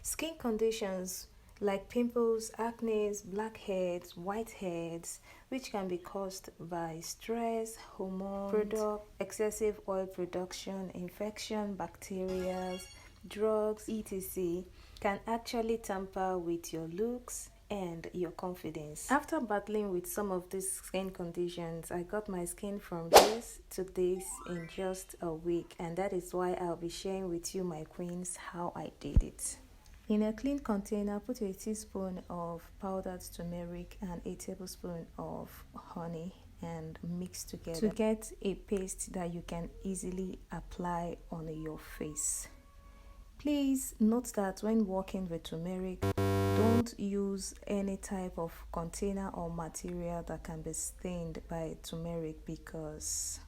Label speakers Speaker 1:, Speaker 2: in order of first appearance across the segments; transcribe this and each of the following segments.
Speaker 1: Skin conditions like pimples, acne, blackheads, whiteheads, which can be caused by stress, hormones, product, excessive oil production, infection, bacteria, drugs, etc., can actually tamper with your looks and your confidence. After battling with some of these skin conditions, I got my skin from this to this in just a week, and that is why I'll be sharing with you, my queens, how I did it. In a clean container, put a teaspoon of powdered turmeric and a tablespoon of honey and mix together to get a paste that you can easily apply on your face. Please note that when working with turmeric, don't use any type of container or material that can be stained by turmeric because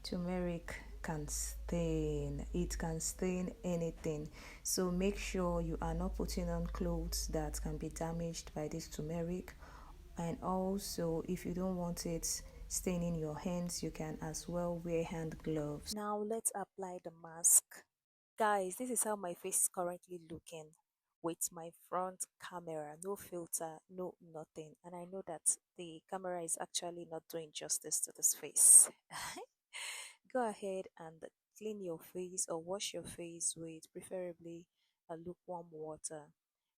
Speaker 1: turmeric can stain. It can stain anything. So make sure you are not putting on clothes that can be damaged by this turmeric. And also, if you don't want it staining your hands, you can as well wear hand gloves. Now let's apply the mask. Guys, this is how my face is currently looking with my front camera, no filter, no nothing. And I know that the camera is actually not doing justice to this face. Go ahead and clean your face or wash your face with preferably a lukewarm water.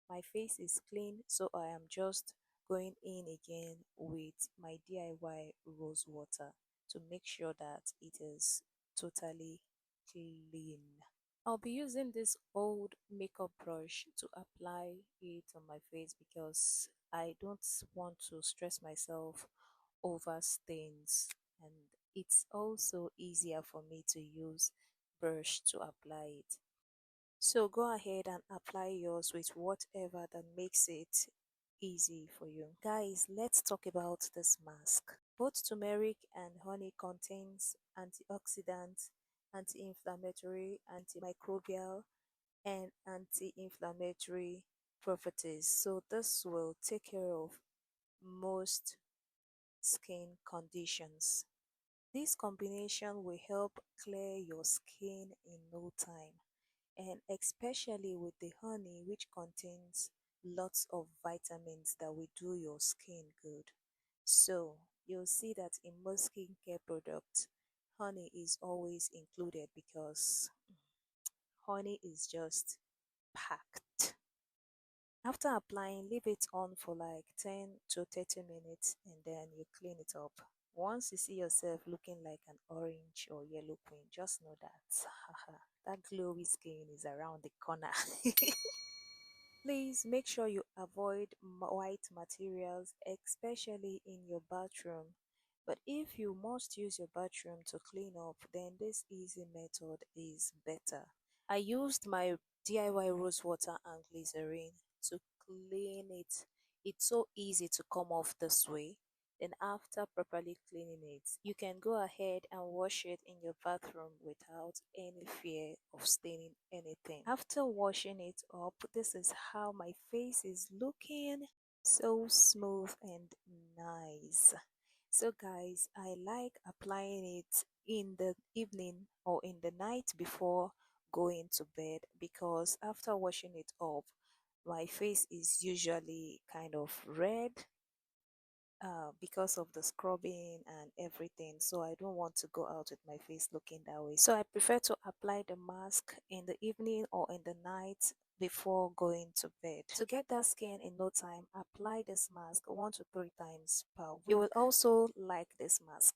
Speaker 1: My face is clean, so I am just going in again with my DIY rose water to make sure that it is totally clean. I'll be using this old makeup brush to apply it on my face because I don't want to stress myself over stains, and it's also easier for me to use brush to apply it. So go ahead and apply yours with whatever that makes it easy for you. Guys, let's talk about this mask. Both turmeric and honey contains antioxidants, anti-inflammatory, antimicrobial, and anti-inflammatory properties. So this will take care of most skin conditions. This combination will help clear your skin in no time, and especially with the honey, which contains lots of vitamins that will do your skin good. So you'll see that in most skincare products, honey is always included because honey is just packed. After applying, leave it on for like 10 to 30 minutes and then you clean it up. Once you see yourself looking like an orange or yellow queen, just know that that glowy skin is around the corner. Please make sure you avoid white materials, especially in your bathroom. But if you must use your bathroom to clean up, then this easy method is better. I used my DIY rose water and glycerin to clean it. It's so easy to come off this way. Then after properly cleaning it, you can go ahead and wash it in your bathroom without any fear of staining anything. After washing it up, this is how my face is looking. So smooth and nice. So guys, I like applying it in the evening or in the night before going to bed because after washing it up, my face is usually kind of red because of the scrubbing and everything. So I don't want to go out with my face looking that way. So I prefer to apply the mask in the evening or in the night before going to bed. To get that skin in no time, apply this mask 1 to 3 times per week. You will also like this mask.